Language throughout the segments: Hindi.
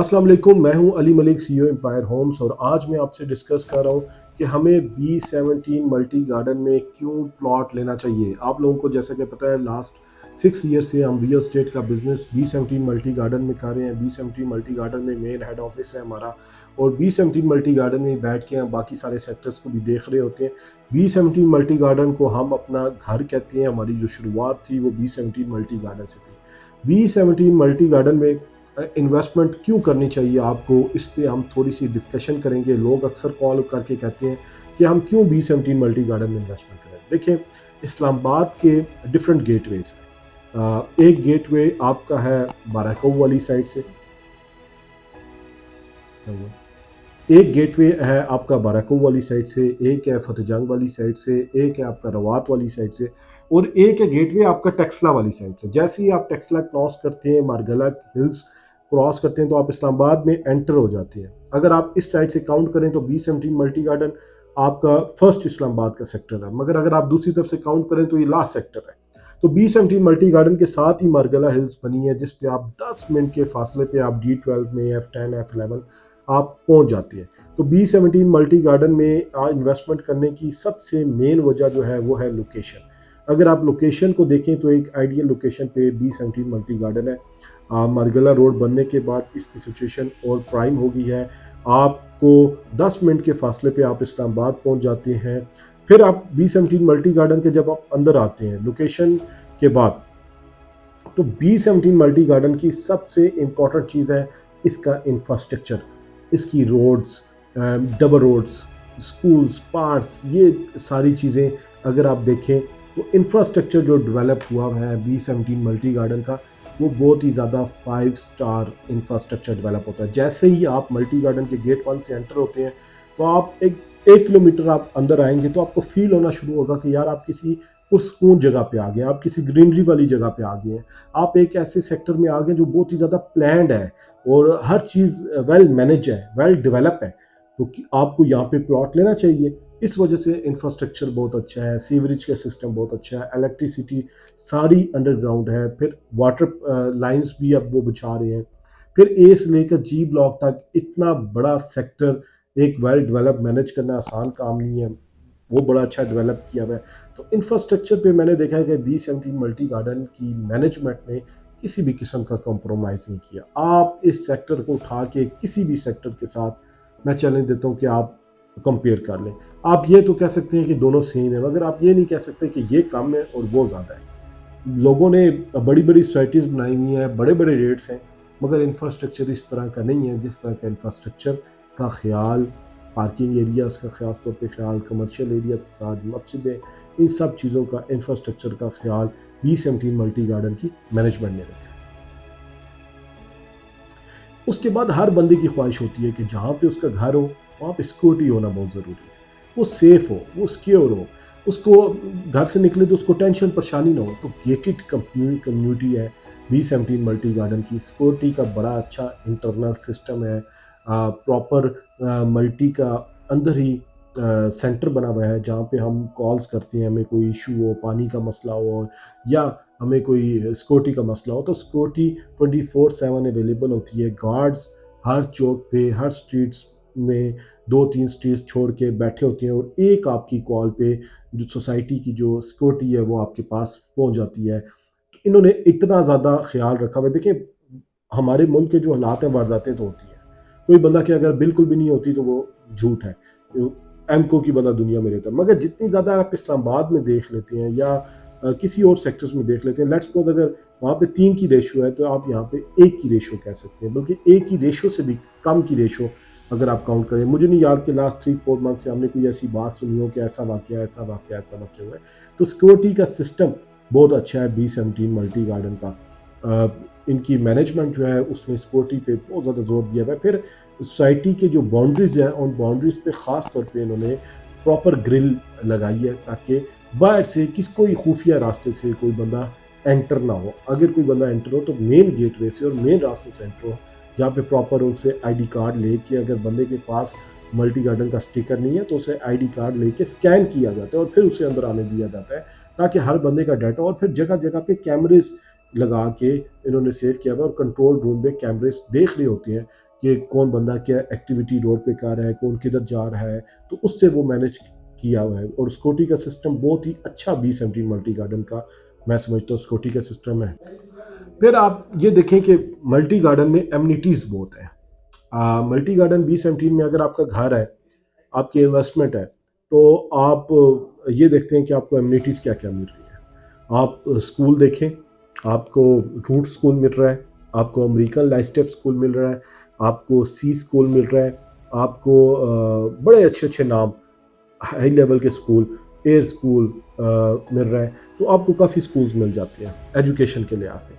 अस्सलाम वालेकुम, मैं हूं Ali Malik, CEO empire homes. और आज मैं आपसे डिस्कस कर रहा हूं कि हमें B17 मल्टी गार्डन में क्यों प्लॉट लेना चाहिए। आप लोगों को जैसा कि पता है, लास्ट 6 ईयर से हम रियल स्टेट का बिजनेस B17 मल्टी गार्डन में कर रहे हैं। B17 मल्टी गार्डन में मेन हेड ऑफिस है हमारा, और B17 मल्टी गार्डन में बैठ के हम बाकी सारे सेक्टर्स को भी देख रहे होते हैं। B17 मल्टी गार्डन को हम अपना घर कहते हैं। हमारी जो शुरुआत थी वो B17 मल्टी गार्डन से थी। B17 मल्टी गार्डन में इन्वेस्टमेंट क्यों करनी चाहिए आपको, इस पे हम थोड़ी सी डिस्कशन करेंगे। लोग अक्सर कॉल करके कहते हैं कि हम क्यों B17 मल्टी गार्डन में इन्वेस्टमेंट करें। देखिए, इस्लामाबाद के डिफरेंट गेटवेज हैं। एक गेटवे आपका है बाराकोव वाली साइड से, एक गेटवे है आपका बाराकोव वाली साइड से, एक है फतेहजंग वाली साइड से, एक है आपका रवात वाली साइड से, और एक है गेटवे आपका टेक्सला वाली साइड से। जैसे ही आप टेक्सला क्रॉस करते हैं, मारगला हिल्स क्रॉस करते हैं, तो आप इस्लामाबाद में एंटर हो जाते हैं। अगर आप इस साइड से काउंट करें तो B17 मल्टी गार्डन आपका फर्स्ट इस्लामाबाद का सेक्टर है, मगर अगर आप दूसरी तरफ से काउंट करें तो ये लास्ट सेक्टर है। तो B17 मल्टी गार्डन के साथ ही मारगला हिल्स बनी है, जिस पे आप 10 मिनट के फासले पे आप D12 में F10 F11 आप पहुंच जाती है। तो B17 मल्टी गार्डन में इन्वेस्टमेंट करने की सबसे मेन वजह जो है वो है लोकेशन। अगर आप लोकेशन को देखें तो एक आइडियल लोकेशन पे B17 मल्टी गार्डन है। मरगला रोड बनने के बाद इसकी सिचुएशन और प्राइम हो गई है। आपको 10 मिनट के फासले पे आप इस्लामाबाद पहुंच जाते हैं। फिर आप B17 मल्टी गार्डन के जब आप अंदर आते हैं लोकेशन के बाद, तो B17 मल्टी गार्डन की सबसे इम्पॉर्टेंट चीज़ है इसका इंफ्रास्ट्रक्चर, इसकी roads, double roads, schools, parks, ये सारी चीज़ें अगर आप देखें तो इंफ्रास्ट्रक्चर जो डेवलप हुआ है B17 मल्टी गार्डन का, वो बहुत ही ज़्यादा 5 स्टार इंफ्रास्ट्रक्चर डेवलप होता है। जैसे ही आप मल्टी गार्डन के गेट 1 से एंटर होते हैं, तो आप एक किलोमीटर आप अंदर आएंगे तो आपको फील होना शुरू होगा कि यार आप किसी पुरसकून जगह पे आ गए, आप किसी ग्रीनरी वाली जगह पे आ गए हैं। आप एक ऐसे सेक्टर में आ गए जो बहुत ही ज़्यादा प्लान्ड है और हर चीज़ वेल मैनेज है, वेल डेवलप है। तो आपको यहाँ पे प्लॉट लेना चाहिए। इस वजह से इंफ्रास्ट्रक्चर बहुत अच्छा है, सीवरेज का सिस्टम बहुत अच्छा है, इलेक्ट्रिसिटी सारी अंडरग्राउंड है, फिर वाटर लाइंस भी अब वो बिछा रहे हैं। फिर ए से लेकर G ब्लॉक तक इतना बड़ा सेक्टर, एक वेल डेवलप मैनेज करना आसान काम नहीं है, वो बड़ा अच्छा डेवलप किया हुआ है। तो इंफ्रास्ट्रक्चर पे मैंने देखा है कि B17 मल्टी गार्डन की मैनेजमेंट ने किसी भी किस्म का कॉम्प्रोमाइज़ नहीं किया। आप इस सेक्टर को उठा के किसी भी सेक्टर के साथ मैं चैलेंज देता हूँ कि आप कंपेयर कर लें। आप ये तो कह सकते हैं कि दोनों सेम है, मगर आप ये नहीं कह सकते कि ये कम है और वो ज़्यादा है। लोगों ने बड़ी बड़ी सोसाइटीज़ बनाई हुई हैं, बड़े बड़े रेट्स हैं, मगर इंफ्रास्ट्रक्चर इस तरह का नहीं है जिस तरह का इंफ्रास्ट्रक्चर का ख्याल, पार्किंग एरियाज़ का ख़ास तौर पे ख्याल, कमर्शियल एरियाज़ के साथ मस्जिदें, इन सब चीज़ों का इंफ्रास्ट्रक्चर का ख्याल B17 मल्टी गार्डन की मैनेजमेंट ने रखा है। उसके बाद हर बंदे की ख्वाहिश होती है कि जहाँ पे उसका घर हो वहाँ पे सिक्योरिटी होना बहुत ज़रूरी है, वो सेफ हो, वो सिक्योर हो, उसको घर से निकले तो उसको टेंशन परेशानी ना हो। तो गेटेड कम्युनिटी है B17 मल्टी गार्डन की। सिक्योरिटी का बड़ा अच्छा इंटरनल सिस्टम है, प्रॉपर मल्टी का अंदर ही सेंटर बना हुआ है जहाँ पे हम कॉल्स करते हैं, हमें कोई इशू हो, पानी का मसला हो या हमें कोई सिक्योरिटी का मसला हो, तो सिक्योरिटी 24/7 अवेलेबल होती है। गार्ड्स हर चौक पे, हर स्ट्रीट्स में 2-3 स्ट्रीट्स छोड़ के बैठे होते हैं, और एक आपकी कॉल पे जो सोसाइटी की जो सिक्योरिटी है वो आपके पास पहुंच जाती है। तो इन्होंने इतना ज़्यादा ख्याल रखा हुआ है। देखिए, हमारे मुल्क के जो हालात हैं, वारदातें तो होती हैं, कोई बंदा कि अगर बिल्कुल भी नहीं होती तो वो झूठ है, एमको की बंदा दुनिया में रहता है। मगर जितनी ज़्यादा आप इस्लामाबाद में देख लेते हैं या किसी और सेक्टर्स में देख लेते हैं, लेट्स सपोज अगर वहाँ पे 3 की रेशो है तो आप यहाँ पे 1 की रेशो कह सकते हैं, बल्कि 1 की रेशो से भी कम की रेशो अगर आप काउंट करें। मुझे नहीं याद कि लास्ट 3-4 मंथ से हमने कोई ऐसी बात सुनी हो कि ऐसा वाक़या, ऐसा वाक़या, ऐसा वाक़या हुआ है। तो सिक्योरिटी का सिस्टम बहुत अच्छा है B17 मल्टी गार्डन का। इनकी मैनेजमेंट जो है उसमें सिक्योरिटी पे बहुत ज़्यादा जोर दिया हुआ है। फिर सोसाइटी के जो बाउंड्रीज़ हैं, उन बाउंड्रीज़ पे ख़ास तौर पे इन्होंने प्रॉपर ग्रिल लगाई है, ताकि बाहर से कोई खुफिया रास्ते से कोई बंदा एंटर ना हो। अगर कोई बंदा एंटर हो तो मेन गेटवे से और मेन रास्ते से एंटर हो, जहाँ पे प्रॉपर उनसे आईडी कार्ड लेके, अगर बंदे के पास मल्टी गार्डन का स्टिकर नहीं है तो उसे आईडी कार्ड लेके स्कैन किया जाता है और फिर उसे अंदर आने दिया जाता है, ताकि हर बंदे का डाटा। और फिर जगह जगह पे कैमरेज लगा के इन्होंने सेव किया हुआ है, और कंट्रोल रूम में कैमरेज देख रहे होते हैं कि कौन बंदा क्या एक्टिविटी रोड पे कर रहा है, कौन किधर जा रहा है, तो उससे वो मैनेज किया हुआ है। और सिक्योरिटी का सिस्टम बहुत ही अच्छा B17 मल्टी गार्डन का मैं समझता हूँ सिक्योरिटी का सिस्टम है। फिर आप ये देखें कि मल्टी गार्डन में एमिनिटीज़ बहुत है। मल्टी गार्डन B17 में अगर आपका घर है, आपकी इन्वेस्टमेंट है, तो आप ये देखते हैं कि आपको एमिनिटीज़ क्या क्या मिल रही है। आप स्कूल देखें, आपको रूट स्कूल मिल रहा है, आपको अमेरिकन लाइफ स्कूल मिल रहा है, आपको सी स्कूल मिल रहा है, आपको बड़े अच्छे अच्छे नाम हाई लेवल के स्कूल, एयर स्कूल मिल रहा है। तो आपको काफ़ी स्कूल्स मिल जाते हैं एजुकेशन के लिहाज से।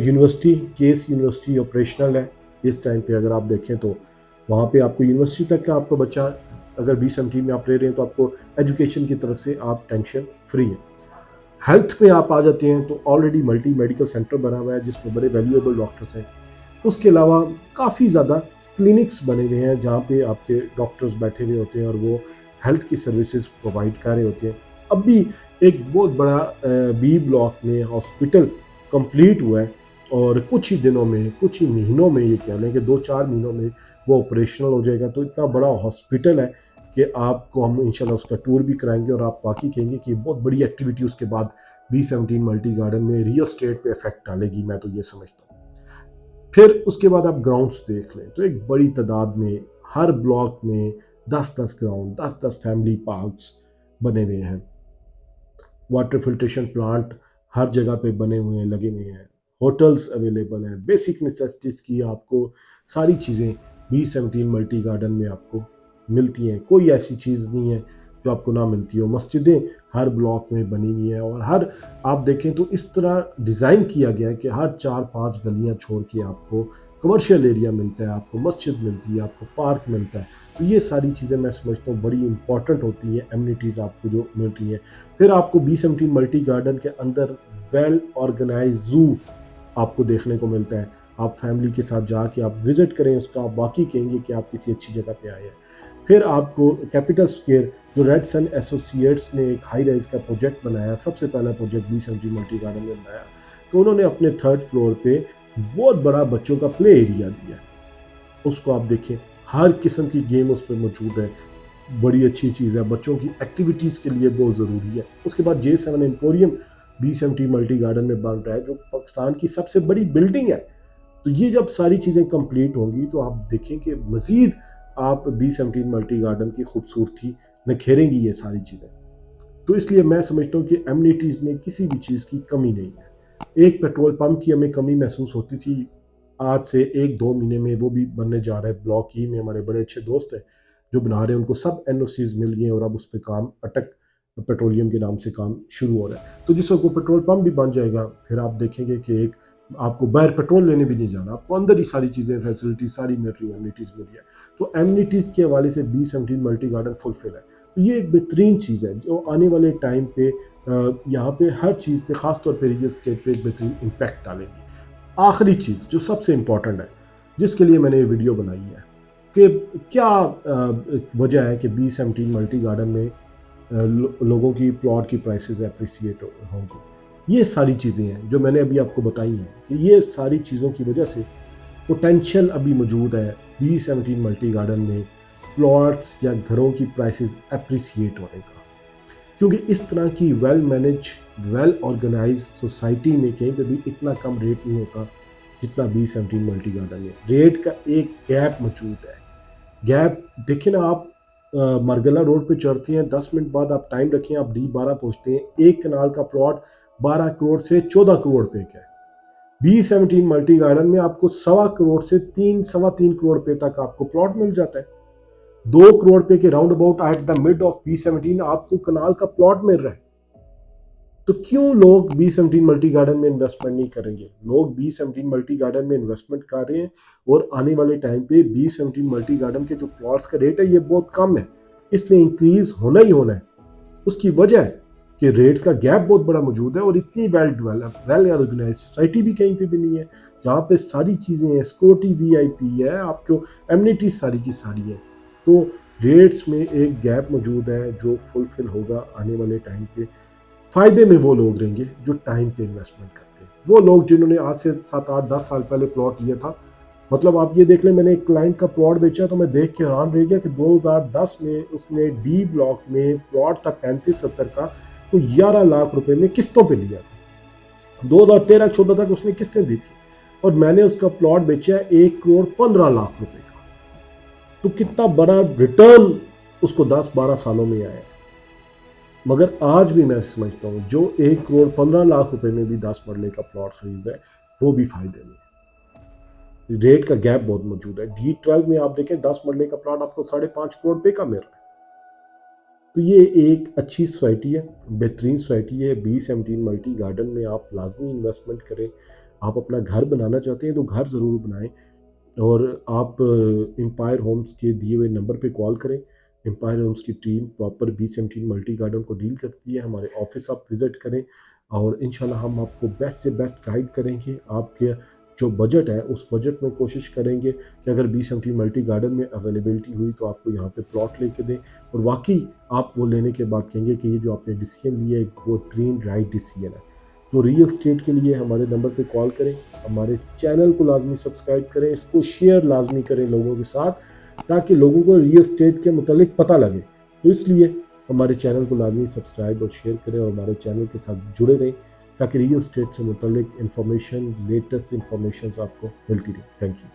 यूनिवर्सिटी, केस यूनिवर्सिटी ऑपरेशनल है इस टाइम पे। अगर आप देखें तो वहाँ पे आपको यूनिवर्सिटी तक का आपका बच्चा अगर B17 में आप ले रहे हैं तो आपको एजुकेशन की तरफ से आप टेंशन फ्री है। हेल्थ पे आप आ जाते हैं तो ऑलरेडी मल्टी मेडिकल सेंटर बना हुआ है जिसमें बड़े वैल्यूएबल डॉक्टर्स हैं। उसके अलावा काफ़ी ज़्यादा क्लिनिक्स बने हुए हैं जहाँ पे आपके डॉक्टर्स बैठे हुए होते हैं और वो हेल्थ की सर्विसेज प्रोवाइड कर रहे होते हैं। अब भी एक बहुत बड़ा B ब्लॉक में हॉस्पिटल कंप्लीट हुआ है और कुछ ही दिनों में, कुछ ही महीनों में, ये कह लें कि 2-4 महीनों में वो ऑपरेशनल हो जाएगा। तो इतना बड़ा हॉस्पिटल है कि आपको हम इंशाल्लाह उसका टूर भी कराएंगे और आप वाकई कहेंगे कि बहुत बड़ी एक्टिविटी उसके बाद B17 मल्टी गार्डन में रियल स्टेट पे इफेक्ट डालेगी, मैं तो ये समझता हूँ। फिर उसके बाद आप ग्राउंड्स देख लें तो एक बड़ी तादाद में हर ब्लॉक में 10-10 ग्राउंड, 10-10 फैमिली पार्क्स बने हुए हैं। वाटर फिल्ट्रेशन प्लांट हर जगह पे बने हुए हैं, लगे हुए हैं। होटल्स अवेलेबल हैं, बेसिक नेसेसिटीज़ की आपको सारी चीज़ें B17 मल्टी गार्डन में आपको मिलती हैं। कोई ऐसी चीज़ नहीं है जो आपको ना मिलती हो। मस्जिदें हर ब्लॉक में बनी हुई हैं और हर आप देखें तो इस तरह डिज़ाइन किया गया है कि हर 4-5 गलियां छोड़ के आपको कमर्शियल एरिया मिलता है, आपको मस्जिद मिलती है, आपको पार्क मिलता है। तो ये सारी चीज़ें मैं समझता हूँ बड़ी इंपॉर्टेंट होती हैं, एमिनिटीज़ आपको जो मिल रही हैं। फिर आपको B17 मल्टी गार्डन के अंदर वेल ऑर्गेनाइज ज़ू आपको देखने को मिलता है। आप फैमिली के साथ जाके आप विजिट करें उसका, आप वाकई कहेंगे कि आप किसी अच्छी जगह पे आए हैं। फिर आपको कैपिटल स्क्वायर जो रेड सन एसोसिएट्स ने एक हाई राइज का प्रोजेक्ट बनाया, सबसे पहला प्रोजेक्ट B17 मल्टी गार्डन में बनाया, तो उन्होंने अपने 3rd फ्लोर पे बहुत बड़ा बच्चों का प्ले एरिया दिया। उसको आप देखें, हर किस्म की गेम उस पर मौजूद है। बड़ी अच्छी चीज़ है, बच्चों की एक्टिविटीज़ के लिए बहुत ज़रूरी है। उसके बाद J7 emporium B17 multi garden में बन रहा है जो पाकिस्तान की सबसे बड़ी बिल्डिंग है। तो ये जब सारी चीज़ें कंप्लीट होंगी तो आप देखें कि मज़ीद आप B17 मल्टी गार्डन की खूबसूरती निखेरेंगी ये सारी चीज़ें। तो इसलिए मैं समझता हूँ कि एमिनिटीज़ में किसी भी चीज़ की कमी नहीं है। एक पेट्रोल पंप की हमें कमी महसूस होती थी, आज से 1-2 महीने में वो भी बनने जा रहा है। ब्लॉक ई में हमारे बड़े अच्छे दोस्त हैं जो बना रहे हैं, उनको सब NOCs मिल गए और अब उस पर काम अटक पेट्रोलियम के नाम से काम शुरू हो रहा है। तो जिस वक्त वो पेट्रोल पंप भी बन जाएगा फिर आप देखेंगे कि एक आपको बाहर पेट्रोल लेने भी नहीं जाना, आपको अंदर ही सारी चीज़ें फैसिलिटी सारी मिल रही है, एमिनिटीज़ मिल रही है। तो एमिनिटीज़ के हवाले से B17 मल्टी गार्डन फुलफिल है। तो ये एक बेहतरीन चीज़ है जो आने वाले टाइम पे यहाँ पे हर चीज़ पे ख़ासतौर पर रियल स्टेट पे एक बेहतरीन इम्पैक्ट डालेगी। आखिरी चीज़ जो सबसे इम्पॉर्टेंट है जिसके लिए मैंने ये वीडियो बनाई है कि क्या वजह है कि B17 मल्टी गार्डन में लोगों की प्लॉट की प्राइसेस अप्रिसिएट होंगी। ये सारी चीज़ें हैं जो मैंने अभी आपको बताई हैं कि ये सारी चीज़ों की वजह से पोटेंशियल अभी मौजूद है B17 मल्टी गार्डन में प्लॉट्स या घरों की प्राइसेस अप्रिसिएट होने का। क्योंकि इस तरह की well manage, well organize society में कहीं पे भी इतना कम रेट नहीं होता जितना B17 मल्टी गार्डन में। रेट का एक गैप मौजूद है। गैप देखिए ना आप, मरगला रोड पे चढ़ते हैं, 10 मिनट बाद आप टाइम रखें, आप D12 पहुंचते हैं, एक कनाल का प्लॉट 12 करोड़ से 14 करोड़ पे का है। B17 मल्टी गार्डन में आपको 1.25 करोड़ से 3-3.25 करोड़ पे तक आपको प्लॉट मिल जाता है। 2 करोड़ पे के round about at the mid of B17 आपको कनाल का प्लॉट मिल रहा है। तो क्यों लोग B17 मल्टी गार्डन में इन्वेस्टमेंट नहीं करेंगे? लोग B17 मल्टी गार्डन में इन्वेस्टमेंट कर रहे हैं और आने वाले टाइम पे B17 मल्टी गार्डन के जो प्लॉट्स का रेट है ये बहुत कम है, इसलिए इंक्रीज होना ही होना है। उसकी वजह है कि रेट्स का गैप बहुत बड़ा मौजूद है और इतनी well develop, well organize society भी कहीं पे भी नहीं है जहाँ पे सारी चीज़ें हैं, सिक्योरिटी VIP है, आपको एमिनिटीज सारी की सारी है। तो रेट्स में एक गैप मौजूद है जो फुलफिल होगा आने वाले टाइम पे। फायदे में वो लोग रहेंगे जो टाइम पे इन्वेस्टमेंट करते हैं, वो लोग जिन्होंने आज से 7-8-10 साल पहले प्लॉट लिया था मतलब आप ये देख लें, मैंने एक क्लाइंट का प्लॉट बेचा तो मैं देख के हैरान रह गया कि 2010 में उसने डी ब्लॉक में प्लॉट था 35-70 का, तो 11 लाख रुपए में किस्तों पे लिया था। 2013-14 तक उसने किस्तें दी थी और मैंने उसका प्लॉट बेचा 1 करोड़ 15 लाख रुपए का। तो कितना बड़ा रिटर्न उसको 10-12 सालों में आया। मगर आज भी मैं समझता हूँ जो 1 करोड़ 15 लाख रुपए में भी 10 मरले का प्लॉट खरीद रहा है वो भी फायदे में। रेट का गैप बहुत मौजूद है। D12 में आप देखें 10 मरले का प्लॉट आपको 5.5 करोड़ रुपए का मिल रहा है। तो ये एक अच्छी सोसाइटी है, बेहतरीन सोसाइटी है। B17 मल्टी गार्डन में आप लाजमी इन्वेस्टमेंट करें। आप अपना घर बनाना चाहते हैं तो घर ज़रूर बनाएं और आप एम्पायर होम्स के दिए हुए नंबर पे कॉल करें। एम्पायर होम्स की team proper B17 multi garden को डील करती है। हमारे ऑफिस आप विज़िट करें और इंशाल्लाह हम आपको बेस्ट से बेस्ट गाइड करेंगे। आपके जो बजट है उस बजट में कोशिश करेंगे कि अगर B17 मल्टी गार्डन में अवेलेबिलिटी हुई तो आपको यहाँ पे प्लॉट लेके दें और वाकई आप वो लेने के बाद कहेंगे कि ये जो आपने डिसीजन लिया है वो बेहतरीन राइट डिसीजन है। तो रियल स्टेट के लिए हमारे नंबर पे कॉल करें, हमारे चैनल को लाजमी सब्सक्राइब करें, इसको शेयर लाजमी करें लोगों के साथ ताकि लोगों को रियल स्टेट के मुतालिक पता लगे। तो इसलिए हमारे चैनल को लाजमी सब्सक्राइब और शेयर करें और हमारे चैनल के साथ जुड़े रहें ताकि रियल स्टेट से मुतालिक इंफॉर्मेशन, लेटेस्ट इंफॉर्मेशन आपको मिलती रहे। Thank you.